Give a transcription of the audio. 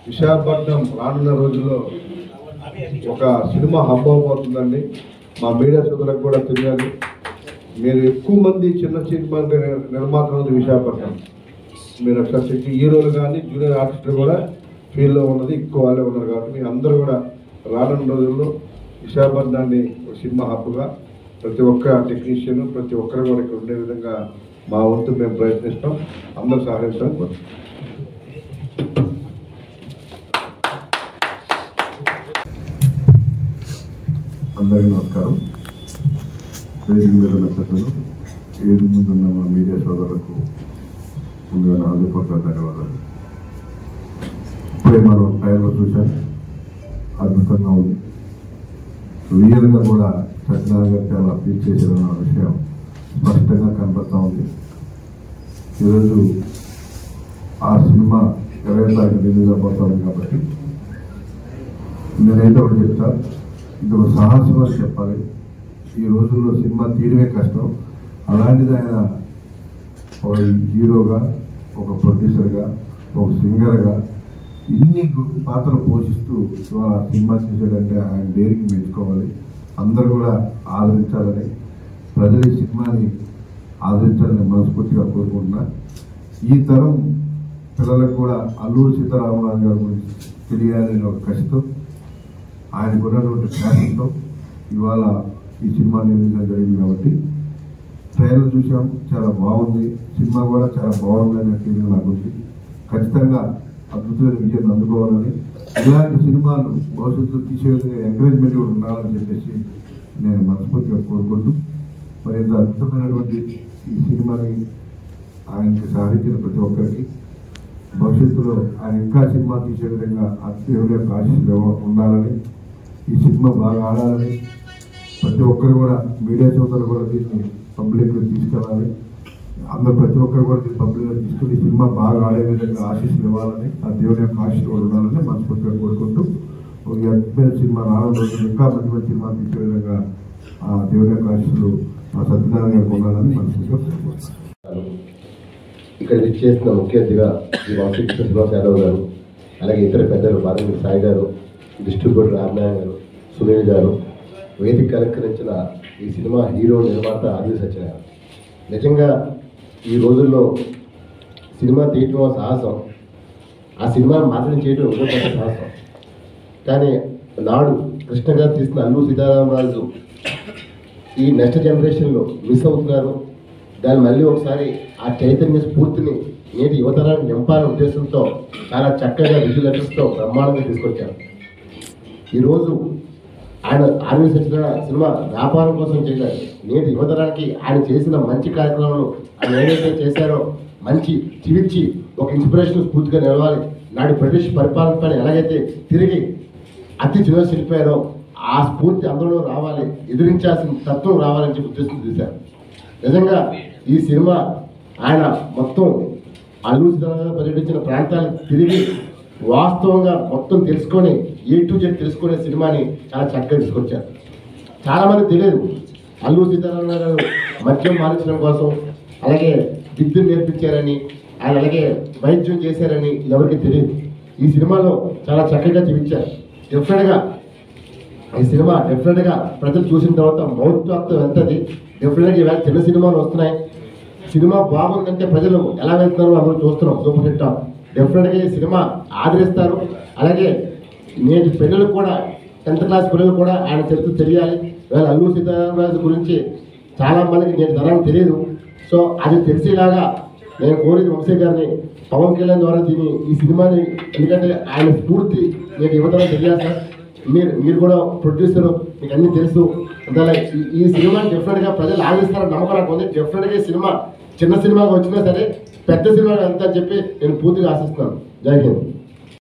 విశాఖపట్నం రానున్న రోజుల్లో ఒక సినిమా హబ్ అవబోతుందండి. మా మీడియా సోదరులకు కూడా తెలియాలి. మీరు ఎక్కువ మంది చిన్న సినిమా నిర్మాతలు ఉంది విశాఖపట్నం. మీరు ఒకసారి హీరోలు కానీ జూనియర్ ఆర్టిస్టులు కూడా ఫీల్డ్లో ఉన్నది ఎక్కువ వాళ్ళే ఉన్నారు. కాబట్టి మీరు అందరూ కూడా రానున్న రోజుల్లో విశాఖపట్నాన్ని ఒక సినిమా హబ్గా ప్రతి ఒక్క టెక్నీషియన్ ప్రతి ఒక్కరు కూడా ఇక్కడ ఉండే విధంగా మా వంతు మేము ప్రయత్నిస్తాం. అందరూ సహకరిస్తాం. అందరికీ నమస్కారం. వేదిక మీద ఉన్న పెద్దలు, ఏది ముందున్న మా మీడియా సోదరులకు ముందుగా నా హృదయపూర్వక ధన్యవాదాలు. ఇప్పుడే మనం టైంలో చూసాం, అద్భుతంగా ఉంది. రియల్గా కూడా సత్యనారాయణ గారు చాలా అప్పీల్ చేసిన విషయం స్పష్టంగా కనపడతా ఉంది. ఈరోజు ఆ సినిమా 20 తారీఖు రిలీజ్ అయిపోతా ఉంది. కాబట్టి నేనైతే ఒకటి చెప్తా, ఇది ఒక సాహసం అని చెప్పాలి. ఈ రోజుల్లో సినిమా తీయడమే కష్టం. అలాంటిది ఆయన ఒక హీరోగా, ఒక ప్రొడ్యూసర్గా, ఒక సింగర్గా ఇన్ని పాత్రలు పోషిస్తూ ఇవాళ సినిమా చేశాడంటే ఆయన డేరికి మెచ్చుకోవాలి. అందరూ కూడా ఆదరించాలని, ప్రజలు ఈ సినిమాని ఆదరించాలని మనస్ఫూర్తిగా కోరుకుంటున్నా. ఈ తరం పిల్లలకు కూడా అల్లూరి సీతారామరాజు గారి గురించి తెలియాలని ఒక కసితో, ఆయనకు ఉన్నటువంటి ప్యాషన్తో ఇవాళ ఈ సినిమా నిర్మించడం జరిగింది. కాబట్టి ట్రైలర్ చూసాం, చాలా బాగుంది. సినిమా కూడా చాలా బాగుందనే ఫీలింగ్ నాకు ఉంది. ఖచ్చితంగా అద్భుతమైన విజయం అందుకోవాలని, ఇలాంటి సినిమాలు భవిష్యత్తులో తీసే విధంగా ఎంకరేజ్మెంట్ కూడా ఉండాలని చెప్పేసి నేను మనస్ఫూర్తిగా కోరుకుంటూ, మరి ఇంత అద్భుతమైనటువంటి ఈ సినిమాని ఆయనకి సహకరించిన ప్రతి ఒక్కరికి భవిష్యత్తులో ఆయన ఇంకా సినిమా తీసే విధంగా దేవుడి యొక్క ఆశీస్సులు ఉండాలని, ఈ సినిమా బాగా ఆడాలని, ప్రతి ఒక్కరు కూడా మీడియా సోదరులు కూడా దీన్ని పబ్లిక్లో తీసుకెళ్ళాలి. అందరూ ప్రతి ఒక్కరు కూడా దీన్ని పబ్లిక్లో తీసుకుని సినిమా బాగా ఆడే విధంగా ఆశీస్సులు ఇవ్వాలని, ఆ దేవుని యొక్క ఆశీస్సులు కూడా ఉండాలని మనస్ఫూర్తిగా కోరుకుంటూ, ఈ అద్భుతమైన సినిమా రావడం రోజు ఇంకా మంచి మంచి సినిమా తీసే విధంగా ఆ దేవుని యొక్క ఆశీస్సులు ఆ సత్యనారాయణ గారికి ఉండాలని మనస్ఫూర్తిగా కోరుకుంటున్నాను. ఇక్కడ చేసిన ముఖ్య అతిథిగా ఈ వంశీకృష్ణ శ్రీనివాస్ యాదవ్ గారు, అలాగే ఇతర పెద్దలు బాలమూరి సాయి గారు, డిస్ట్రిబ్యూటర్ రామనారాయణ గారు, సునీల్ గారు, వేదిక అలంకరించిన ఈ సినిమా హీరో నిర్మాత ఆది సత్యనారాయణ. నిజంగా ఈ రోజుల్లో సినిమా తీయటం సాహసం, ఆ సినిమాను మాత్రం చేయడం ఇంకో పెద్ద సాహసం. కానీ నాడు కృష్ణ గారు తీసిన అల్లూరి సీతారామరాజు ఈ నెక్స్ట్ జనరేషన్లో మిస్ అవుతున్నారు. దాన్ని మళ్ళీ ఒకసారి ఆ చైతన్య స్ఫూర్తిని నేటి యువతరాన్ని నింపాలనే ఉద్దేశంతో చాలా చక్కగా విజువల్ ఎఫెక్ట్స్తో బ్రహ్మాండంగా తీసుకొచ్చారు. ఈరోజు ఆయన ఆర్మీ సచిన సినిమా వ్యాపారం కోసం చేయలేదు. నేటి యువతరానికి ఆయన చేసిన మంచి కార్యక్రమాలు ఆయన ఏదైతే చేశారో మంచి జీవించి ఒక ఇన్స్పిరేషన్ స్ఫూర్తిగా నిలవాలి. నాడు బ్రిటిష్ పరిపాలన పైన ఎలాగైతే తిరిగి అతి చిన్న శిల్పారో ఆ స్ఫూర్తి అందరిలో రావాలి, ఎదిరించాల్సిన తత్వం రావాలని చెప్పి ఉద్దేశం చేశారు. నిజంగా ఈ సినిమా ఆయన మొత్తం అల్లూరి సీతారామరాజు పర్యటించిన ప్రాంతాలను తిరిగి వాస్తవంగా మొత్తం తెలుసుకొని A to Z తెలుసుకునే సినిమాని చాలా చక్కగా తీసుకొచ్చారు. చాలామంది తెలియదు అల్లూరి సీతారామరాజు గారు మద్యం మారించడం కోసం, అలాగే విద్యుత్ నేర్పించారని, ఆయన అలాగే వైద్యం చేశారని ఎవరికి తెలియదు. ఈ సినిమాలో చాలా చక్కగా చూపించారు. డెఫినెట్గా ఈ సినిమా డెఫినెట్గా ప్రజలు చూసిన తర్వాత మౌత్వాక్తం వెళ్తుంది. డెఫినెట్గా ఇవాళ చిన్న సినిమాలు వస్తున్నాయి. సినిమా బాగుందంటే ప్రజలు ఎలా వెళ్తున్నారో అందరూ చూస్తున్నాం. Super hit top. డెఫినెట్గా ఈ సినిమా ఆదరిస్తారు. అలాగే నేటి పిల్లలకు కూడా 10th క్లాస్ పిల్లలు కూడా ఆయన చరిత్ర తెలియాలి. ఇవాళ అల్లూరి సీతారామరాజు గురించి చాలా మందికి నేటి తరానికి తెలియదు. సో అది తెలిసేలాగా నేను కోరేది వంశీ గారిని, పవన్ కళ్యాణ్ ద్వారా ఈ సినిమాని, ఎందుకంటే ఆయన స్ఫూర్తి నేటి యువతరం తెలియాలి సార్. మీరు కూడా ప్రొడ్యూసరు, మీకు అన్నీ తెలుసు. అందువల్ల ఈ సినిమాని డెఫినెట్గా ప్రజలు ఆదరిస్తారని నమ్మకం నాకు ఉంది. డెఫినెట్గా ఈ సినిమా చిన్న సినిమాగా వచ్చినా సరే పెద్ద సినిమా వెళ్తా అని చెప్పి నేను పూర్తిగా ఆశిస్తున్నాను. జై హింద్.